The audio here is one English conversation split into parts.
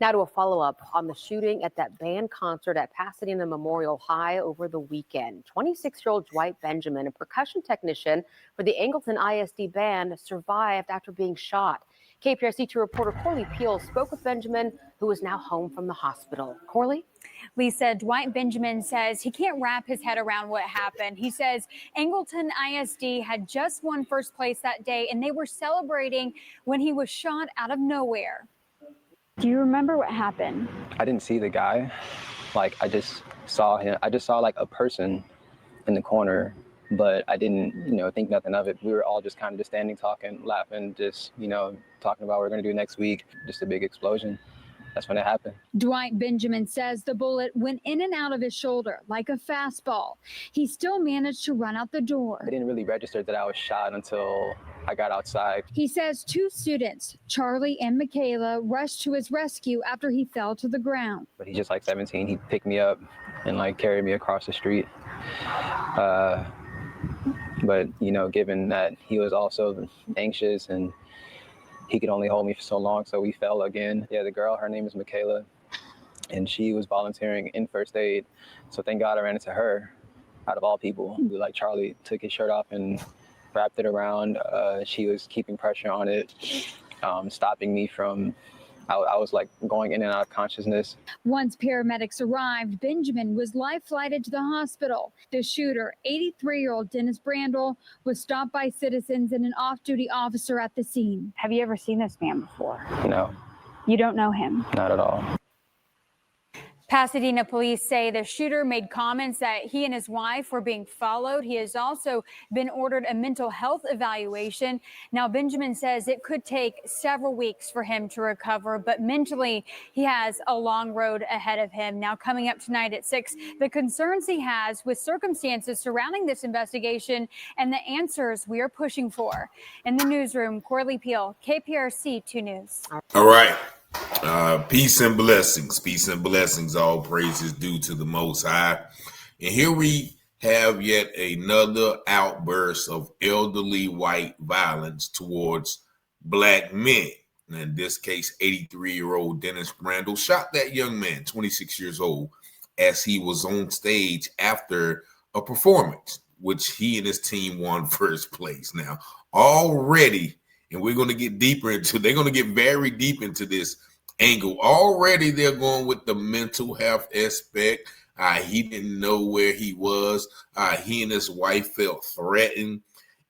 Now to a follow-up on the shooting at that band concert at Pasadena Memorial High over the weekend. 26-year-old Dwight Benjamin, a percussion technician for the Angleton ISD band, survived after being shot. KPRC2 reporter Corley Peel spoke with Benjamin, who is now home from the hospital. Corley? Lisa, Dwight Benjamin says he can't wrap his head around what happened. He says Angleton ISD had just won first place that day, and they were celebrating when he was shot out of nowhere. Do you remember what happened? I didn't see the guy. Like, I just saw him. I just saw like a person in the corner, but I didn't, think nothing of it. We were all just kind of just standing, talking, laughing, just, talking about what we're going to do next week. Just a big explosion. That's when it happened. Dwight Benjamin says the bullet went in and out of his shoulder like a fastball. He still managed to run out the door. I didn't really register that I was shot until I got outside. He says two students, Charlie and Michaela, rushed to his rescue after he fell to the ground. But he's just like 17. He picked me up and like carried me across the street. But, given that he was also anxious and he could only hold me for so long, so we fell again. Yeah, the girl, her name is Michaela, and she was volunteering in first aid. So thank God I ran into her, out of all people. Like Charlie took his shirt off and wrapped it around. She was keeping pressure on it, stopping me from, I was like going in and out of consciousness. Once paramedics arrived, Benjamin was life flighted to the hospital. The shooter, 83-year-old Dennis Brandl, was stopped by citizens and an off-duty officer at the scene. Have you ever seen this man before? No. You don't know him? Not at all. Pasadena police say the shooter made comments that he and his wife were being followed. He has also been ordered a mental health evaluation. Now, Benjamin says it could take several weeks for him to recover, but mentally he has a long road ahead of him. Now, coming up tonight at 6, the concerns he has with circumstances surrounding this investigation and the answers we are pushing for. In the newsroom, Corley Peel, KPRC 2 News. All right. Peace and blessings, all praises due to the Most High. And here we have yet another outburst of elderly white violence towards black men. And in this case, 83-year-old Dennis Brandl shot that young man, 26 years old, as he was on stage after a performance, which he and his team won first place. Now, already, and we're going to get deeper into, they're going to get very deep into this angle. Already they're going with the mental health aspect. He didn't know where he was. He and his wife felt threatened.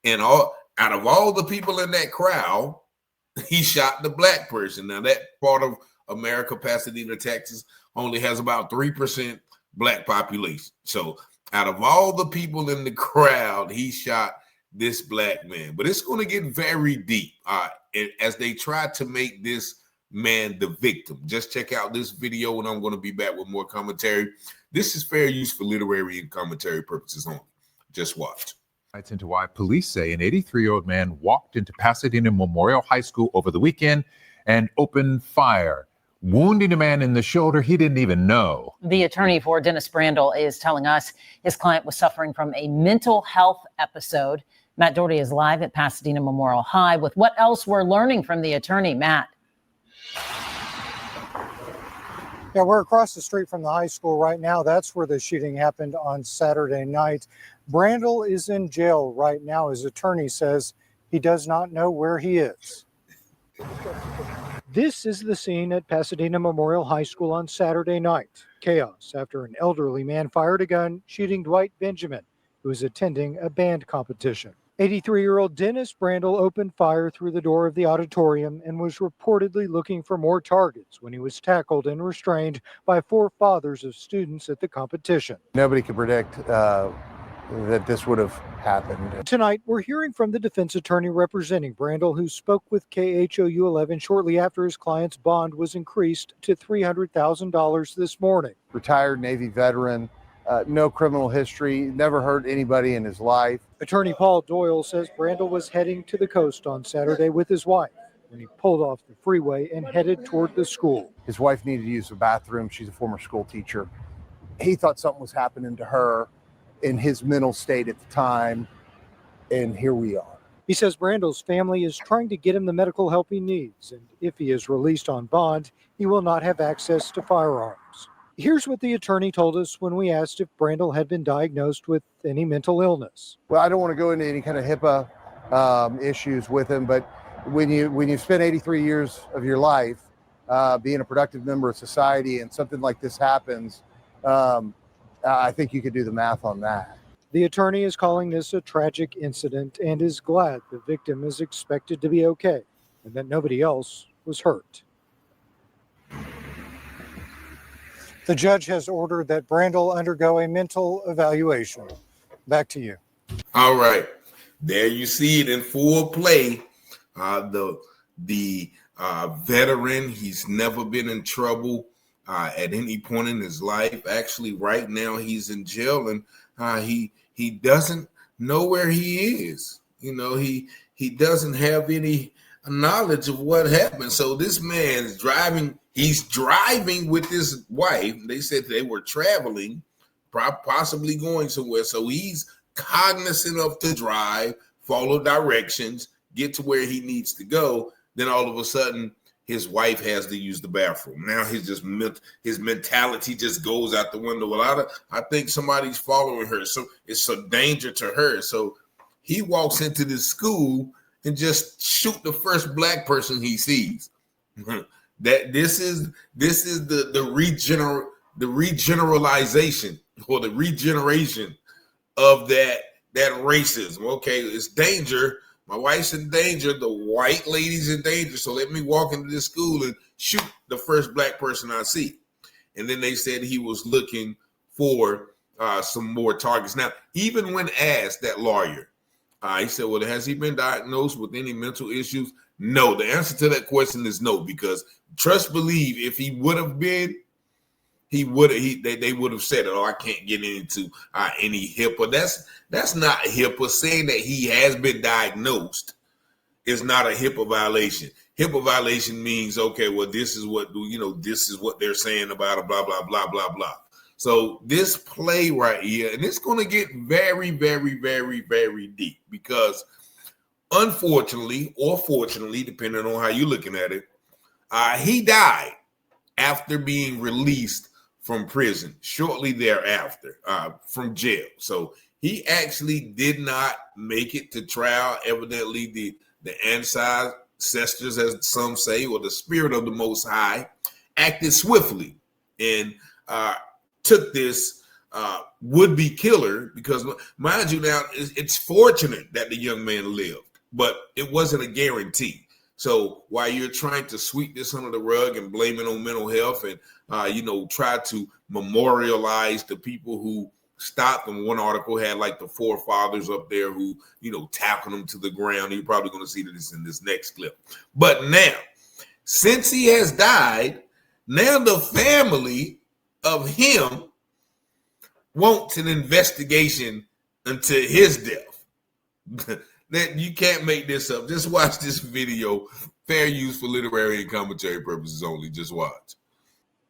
And out of all the people in that crowd, he shot the black person. Now, that part of America, Pasadena, Texas, only has about 3% black population. So out of all the people in the crowd, he shot this black man. But it's going to get very deep as they try to make this man the victim. Just check out this video, and I'm going to be back with more commentary. This is fair use for literary and commentary purposes only. Just watch. It's into why police say an 83-year-old man walked into Pasadena Memorial High School over the weekend and opened fire, wounding a man in the shoulder he didn't even know. The attorney for Dennis Brandl is telling us his client was suffering from a mental health episode. Matt Doherty is live at Pasadena Memorial High with what else we're learning from the attorney. Matt. Yeah, we're across the street from the high school right now. That's where the shooting happened on Saturday night. Brandl is in jail right now. His attorney says he does not know where he is. This is the scene at Pasadena Memorial High School on Saturday night. Chaos after an elderly man fired a gun, shooting Dwight Benjamin, who was attending a band competition. 83-year-old Dennis Brandl opened fire through the door of the auditorium and was reportedly looking for more targets when he was tackled and restrained by 4 fathers of students at the competition. Nobody could predict that this would have happened. Tonight, we're hearing from the defense attorney representing Brandl, who spoke with KHOU 11 shortly after his client's bond was increased to $300,000 this morning. Retired Navy veteran, no criminal history, never hurt anybody in his life. Attorney Paul Doyle says Brandl was heading to the coast on Saturday with his wife when he pulled off the freeway and headed toward the school. His wife needed to use the bathroom. She's a former school teacher. He thought something was happening to her in his mental state at the time, and here we are. He says Brandl's family is trying to get him the medical help he needs, and if he is released on bond, he will not have access to firearms. Here's what the attorney told us when we asked if Brandl had been diagnosed with any mental illness. Well, I don't want to go into any kind of HIPAA issues with him, but when you spend 83 years of your life being a productive member of society and something like this happens, I think you could do the math on that. The attorney is calling this a tragic incident and is glad the victim is expected to be okay and that nobody else was hurt. The judge has ordered that Brandl undergo a mental evaluation. Back to you. All right. There you see it in full play. The veteran, he's never been in trouble at any point in his life. Actually, right now he's in jail, and he doesn't know where he is. You know, he doesn't have any knowledge of what happened. So this man is driving. He's driving with his wife. They said they were traveling, possibly going somewhere. So he's cognizant of the drive, follow directions, get to where he needs to go. Then all of a sudden, his wife has to use the bathroom. Now his mentality just goes out the window. Well, I think somebody's following her, so it's a danger to her. So he walks into this school and just shoot the first black person he sees. That this is the regeneralization or the regeneration of that racism. Okay, it's danger. My wife's in danger. The white lady's in danger. So let me walk into this school and shoot the first black person I see. And then they said he was looking for some more targets. Now, even when asked, that lawyer, he said, well, has he been diagnosed with any mental issues? No. The answer to that question is no, because trust believe if he would have been, they would have said, oh, I can't get into any HIPAA. That's not HIPAA. Saying that he has been diagnosed is not a HIPAA violation. HIPAA violation means, okay, well, this is what they're saying about it, blah, blah, blah, blah, blah. So this play right here, and it's going to get very, very, very, very deep because unfortunately or fortunately, depending on how you're looking at it, he died after being released from prison shortly thereafter, from jail. So he actually did not make it to trial. Evidently, the ancestors, as some say, or the spirit of the Most High, acted swiftly and took this would-be killer, because mind you now, it's fortunate that the young man lived, but it wasn't a guarantee. So while you're trying to sweep this under the rug and blame it on mental health and, try to memorialize the people who stopped them. One article had like the forefathers up there who, tackling them to the ground. You're probably going to see this in this next clip. But now, since he has died, now the family of him wants an investigation into his death. That you can't make this up. Just watch this video. Fair use for literary and commentary purposes only. Just watch.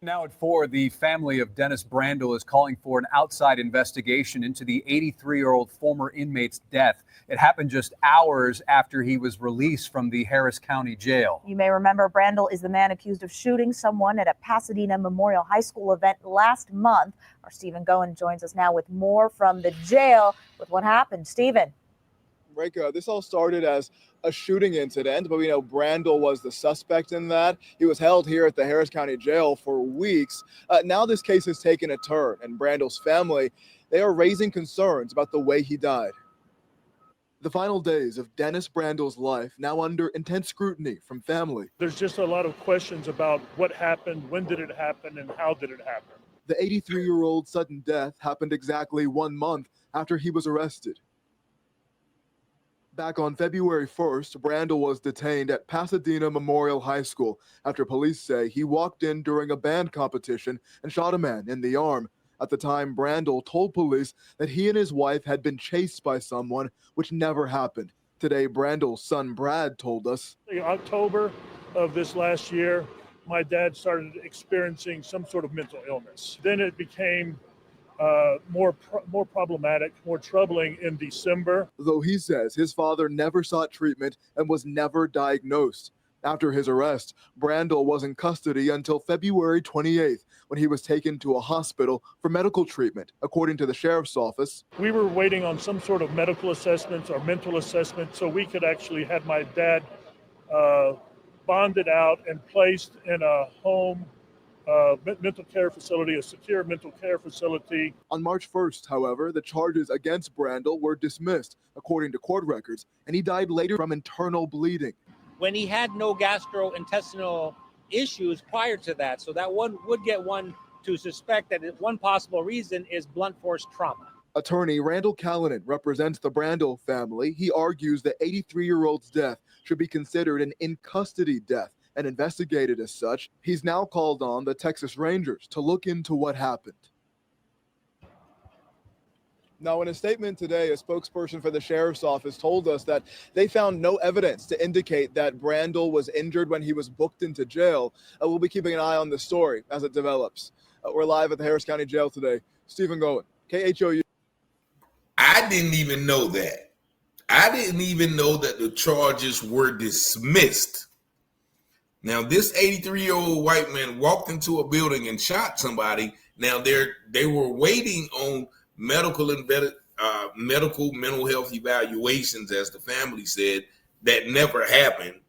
Now at 4, the family of Dennis Brandl is calling for an outside investigation into the 83-year-old former inmate's death. It happened just hours after he was released from the Harris County Jail. You may remember Brandl is the man accused of shooting someone at a Pasadena Memorial High School event last month. Our Stephen Goen joins us now with more from the jail with what happened. Stephen. This all started as a shooting incident, but we know Brandl was the suspect in that. He was held here at the Harris County Jail for weeks. Now this case has taken a turn, and Brandl's family, they are raising concerns about the way he died. The final days of Dennis Brandl's life now under intense scrutiny from family. There's just a lot of questions about what happened, when did it happen, and how did it happen. The 83-year-old sudden death happened exactly 1 month after he was arrested. Back on February 1st, Brandl was detained at Pasadena Memorial High School after police say he walked in during a band competition and shot a man in the arm. At the time, Brandl told police that he and his wife had been chased by someone, which never happened. Today, Brandl's son Brad told us. In October of this last year, my dad started experiencing some sort of mental illness. Then it became more problematic, more troubling in December. Though he says his father never sought treatment and was never diagnosed. After his arrest, Brandl was in custody until February 28th, when he was taken to a hospital for medical treatment, according to the sheriff's office. We were waiting on some sort of medical assessments or mental assessment so we could actually have my dad bonded out and placed in a home mental care facility, a secure mental care facility. On March 1st, however, the charges against Brandl were dismissed, according to court records, and he died later from internal bleeding. When he had no gastrointestinal issues prior to that. So that one would get one to suspect that one possible reason is blunt force trauma. Attorney Randall Callanan represents the Brandl family. He argues the 83-year-old's death should be considered an in-custody death and investigated as such. He's now called on the Texas Rangers to look into what happened. Now, in a statement today, a spokesperson for the sheriff's office told us that they found no evidence to indicate that Brandl was injured when he was booked into jail. We'll be keeping an eye on the story as it develops. We're live at the Harris County Jail today. Stephen Goen, KHOU. I didn't even know that. I didn't even know that the charges were dismissed. Now, this 83-year-old white man walked into a building and shot somebody. Now, they were waiting on medical mental health evaluations, as the family said. That never happened.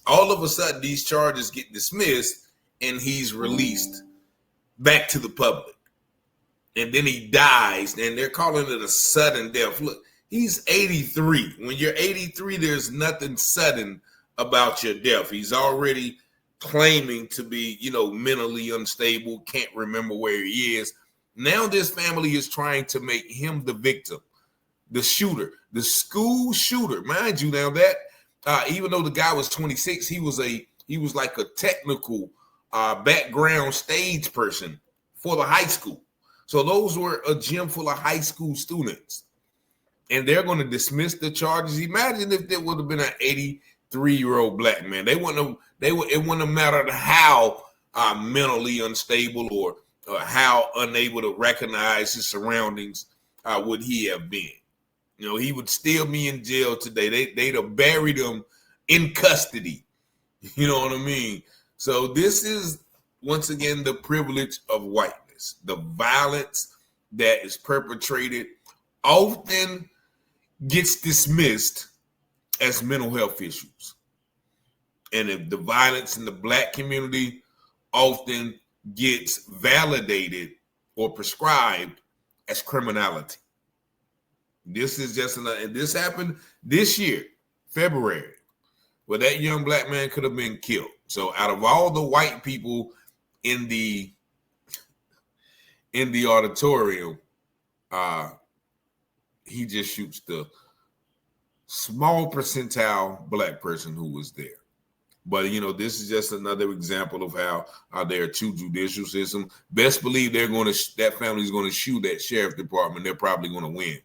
All of a sudden, these charges get dismissed and he's released back to the public. And then he dies, and they're calling it a sudden death. Look, he's 83. When you're 83, there's nothing sudden about your death. He's already claiming to be, mentally unstable, can't remember where he is. Now this family is trying to make him the victim, the shooter, the school shooter. Mind you, now that even though the guy was 26, he was like a technical background stage person for the high school. So those were a gym full of high school students, and they're going to dismiss the charges. Imagine if there would have been an 83-year-old black man. It wouldn't have mattered how mentally unstable or how unable to recognize his surroundings would he have been. He would still be in jail today. They'd have buried him in custody. You know what I mean? So this is, once again, the privilege of whiteness. The violence that is perpetrated often gets dismissed as mental health issues. And if the violence in the black community often gets validated or prescribed as criminality. This is just and this happened this year, February, where that young black man could have been killed. So out of all the white people in the auditorium, he just shoots the small percentile black person who was there. But, this is just another example of how their two judicial system. Best believe that family's going to shoot that sheriff department. They're probably going to win.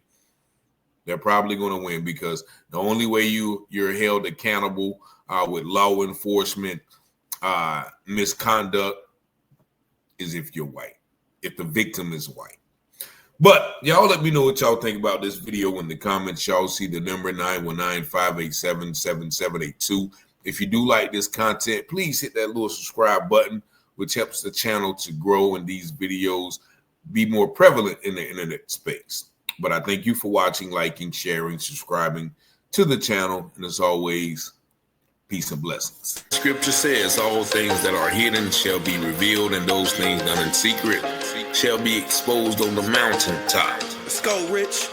They're probably going to win because the only way you're held accountable with law enforcement misconduct is if you're white, if the victim is white. But y'all let me know what y'all think about this video in the comments. Y'all see the number 919-587-7782. If you do like this content, please hit that little subscribe button, which helps the channel to grow and these videos be more prevalent in the internet space. But I thank you for watching, liking, sharing, subscribing to the channel. And as always, peace and blessings. Scripture says all things that are hidden shall be revealed, and those things done in secret shall be exposed on the mountaintop. Let's go, Rich.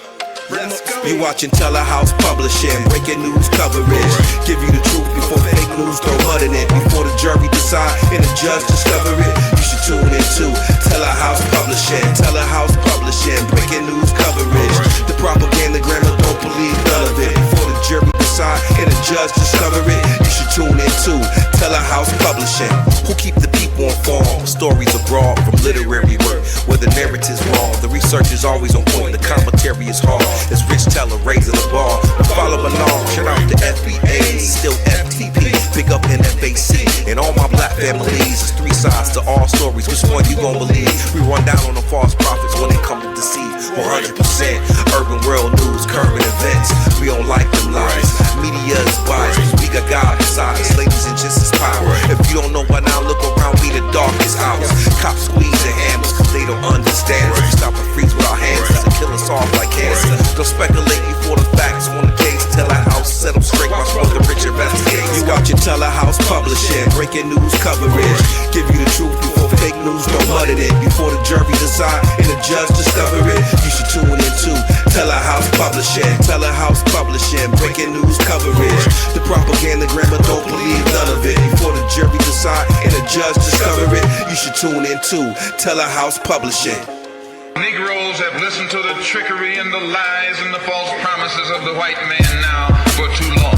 You watching Telehouse Publishing, breaking news coverage. Give you the truth before fake news throw mud in it. Before the jury decide and the judge discover it, you should tune in to Telehouse Publishing. Telehouse Publishing, breaking news coverage. The propaganda grammar, don't believe none of it. Before the jury decide and the judge discover it, you should tune in to Telehouse Publishing. Who keep the people informed? Stories abroad from literary work, where the narrative's wrong. The research is always on point, the commentary is hard. It's Rich Teller raising the bar. Follow along, shout out to FBA, still FTP. Big up NFAC and all my black families. There's three sides to all stories. Which one you gon' believe? We run down on the false prophets when they come to news, don't muddle it. Before the jury decide and the judge discover it, you should tune into Telehouse Publishing. Telehouse Publishing, breaking news coverage. The propaganda grammar, don't believe none of it. Before the jury decide and the judge discover it, you should tune into Telehouse Publishing. Negroes have listened to the trickery and the lies and the false promises of the white man now for too long.